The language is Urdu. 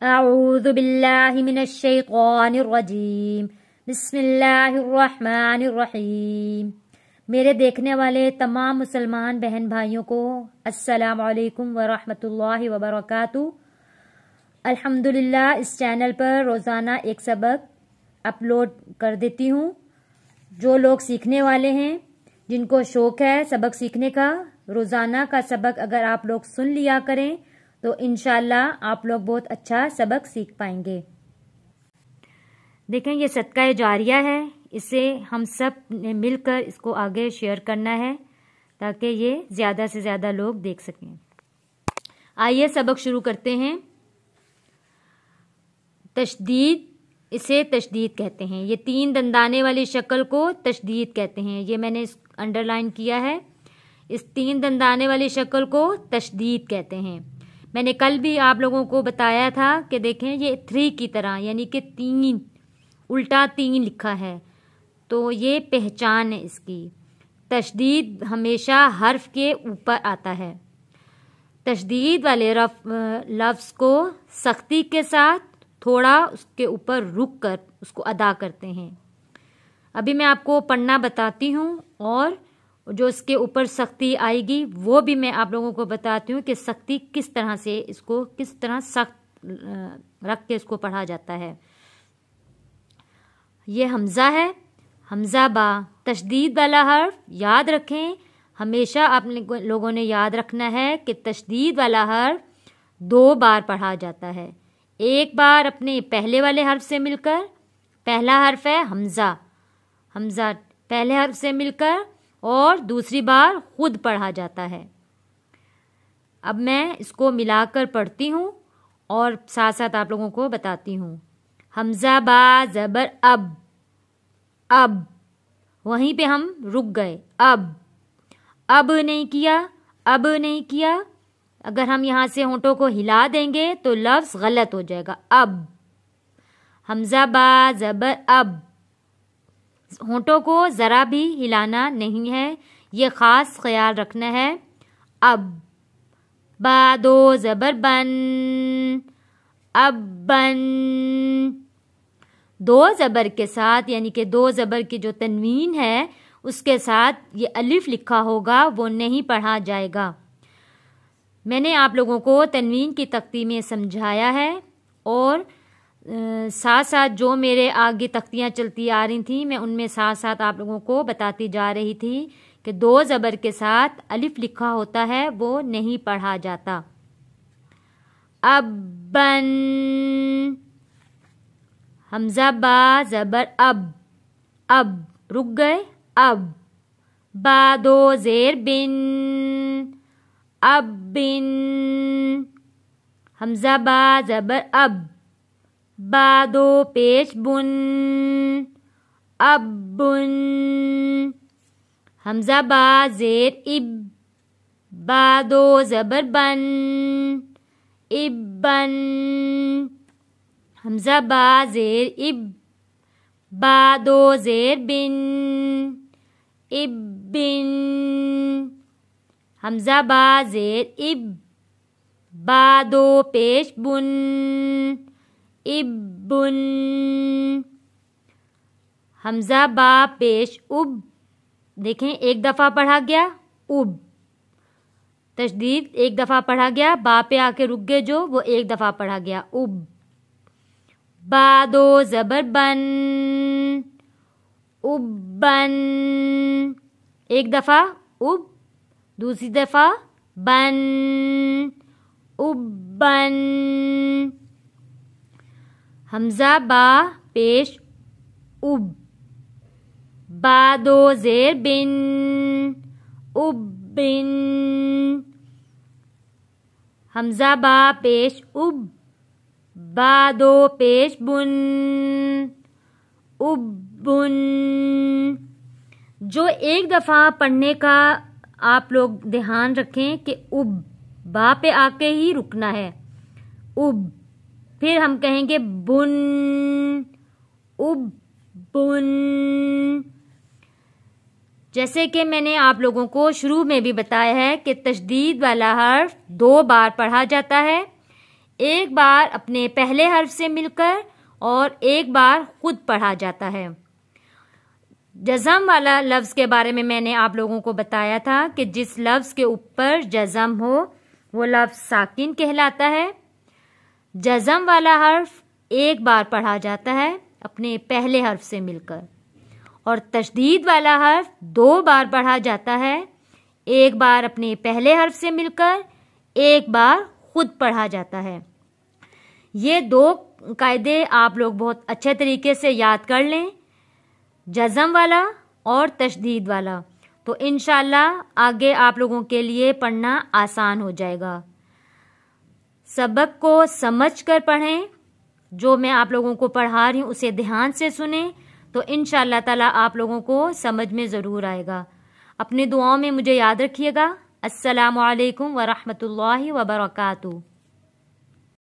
اعوذ باللہ من الشیطان الرجیم بسم اللہ الرحمن الرحیم۔ میرے دیکھنے والے تمام مسلمان بہن بھائیوں کو السلام علیکم ورحمۃ اللہ وبرکاتہ۔ الحمدللہ اس چینل پر روزانہ ایک سبق اپلوڈ کر دیتی ہوں۔ جو لوگ سیکھنے والے ہیں، جن کو شوق ہے سبق سیکھنے کا، روزانہ کا سبق اگر آپ لوگ سن لیا کریں تو انشاءاللہ آپ لوگ بہت اچھا سبق سیکھ پائیں گے۔ دیکھیں یہ صدقہ جاریہ ہے، اسے ہم سب نے مل کر اس کو آگے شیئر کرنا ہے تاکہ یہ زیادہ سے زیادہ لوگ دیکھ سکیں۔ آئیے سبق شروع کرتے ہیں۔ تشدید، اسے تشدید کہتے ہیں۔ یہ 3 دندانے والی شکل کو تشدید کہتے ہیں۔ یہ میں نے انڈر لائن کیا ہے۔ اس 3 دندانے والی شکل کو تشدید کہتے ہیں۔ میں نے کل بھی آپ لوگوں کو بتایا تھا کہ دیکھیں یہ 3 کی طرح، یعنی کہ 3 الٹا 3 لکھا ہے، تو یہ پہچان ہے اس کی۔ تشدید ہمیشہ حرف کے اوپر آتا ہے۔ تشدید والے لفظ کو سختی کے ساتھ تھوڑا اس کے اوپر رک کر اس کو ادا کرتے ہیں۔ ابھی میں آپ کو پڑھنا بتاتی ہوں اور جو اس کے اوپر سختی آئے گی وہ بھی میں آپ لوگوں کو بتاتی ہوں کہ سختی کس طرح سے، اس کو کس طرح سخت رکھ کے اس کو پڑھا جاتا ہے۔ یہ حمزہ ہے، حمزہ با، تشدید والا حرف یاد رکھیں۔ ہمیشہ آپ لوگوں نے یاد رکھنا ہے کہ تشدید والا حرف 2 بار پڑھا جاتا ہے۔ ایک بار اپنے پہلے والے حرف سے مل کر، پہلا حرف ہے حمزہ، حمزہ پہلے حرف سے مل کر، اور دوسری بار خود پڑھا جاتا ہے۔ اب میں اس کو ملا کر پڑھتی ہوں اور ساتھ ساتھ آپ لوگوں کو بتاتی ہوں۔ حمزہ با زبر اب، اب وہیں پہ ہم رک گئے۔ اب نہیں کیا، اب نہیں کیا۔ اگر ہم یہاں سے ہونٹوں کو ہلا دیں گے تو لفظ غلط ہو جائے گا۔ اب، حمزہ با زبر اب، ہونٹوں کو ذرا بھی ہلانا نہیں ہے، یہ خاص خیال رکھنا ہے۔ اب، با دو زبر بن، اب بن، 2 زبر کے ساتھ، یعنی کہ 2 زبر کی جو تنوین ہے اس کے ساتھ یہ الف لکھا ہوگا وہ نہیں پڑھا جائے گا۔ میں نے آپ لوگوں کو تنوین کی تختی میں سمجھایا ہے اور ساتھ ساتھ جو میرے آگے تختیاں چلتی آ رہی تھیں میں ان میں ساتھ ساتھ آپ لوگوں کو بتاتی جا رہی تھی کہ 2 زبر کے ساتھ الف لکھا ہوتا ہے وہ نہیں پڑھا جاتا۔ اب بن، حمزہ با زبر اب، اب رک گئے۔ اب، با 2 زیر بن، اب بن، حمزہ با زبر اب، با 2 پیش بن، اب بن، حمزہ با زیر اب، با 2 زبر بن، اب بن، حمزہ با زیر اب، با 2 زیر بن، اب بن، حمزہ با زیر اب، با 2 پیش بن، ابن، حمزہ با پیش اب، دیکھیں ایک دفعہ پڑھا گیا اب، تشدید ایک دفعہ پڑھا گیا، با پہ آ کے رک گئے جو وہ ایک دفعہ پڑھا گیا اب۔ با 2 زبر بن، ابن، ایک دفعہ اب، دوسری دفعہ بن، ابن، حمزہ با پیش اب، با 2 زیر بن، ابن، حمزہ با پیش اب، با 2 پیش بن، ابن۔ جو ایک دفعہ پڑھنے کا آپ لوگ دھیان رکھیں کہ اب، با پہ آ کے ہی رکنا ہے، اب، پھر ہم کہیں گے بن، اب بن۔ جیسے کہ میں نے آپ لوگوں کو شروع میں بھی بتایا ہے کہ تشدید والا حرف 2 بار پڑھا جاتا ہے۔ ایک بار اپنے پہلے حرف سے مل کر اور ایک بار خود پڑھا جاتا ہے۔ جزم والا لفظ کے بارے میں نے آپ لوگوں کو بتایا تھا کہ جس لفظ کے اوپر جزم ہو وہ لفظ ساکن کہلاتا ہے۔ جزم والا حرف ایک بار پڑھا جاتا ہے اپنے پہلے حرف سے مل کر، اور تشدید والا حرف 2 بار پڑھا جاتا ہے، ایک بار اپنے پہلے حرف سے مل کر ایک بار خود پڑھا جاتا ہے۔ یہ 2 قاعدے آپ لوگ بہت اچھے طریقے سے یاد کر لیں، جزم والا اور تشدید والا، تو انشاءاللہ آگے آپ لوگوں کے لیے پڑھنا آسان ہو جائے گا۔ سبق کو سمجھ کر پڑھیں، جو میں آپ لوگوں کو پڑھا رہی ہوں اسے دھیان سے سنیں، تو انشاءاللہ تعالی آپ لوگوں کو سمجھ میں ضرور آئے گا۔ اپنی دعاؤں میں مجھے یاد رکھیے گا۔ السلام علیکم ورحمۃ اللہ وبرکاتہ۔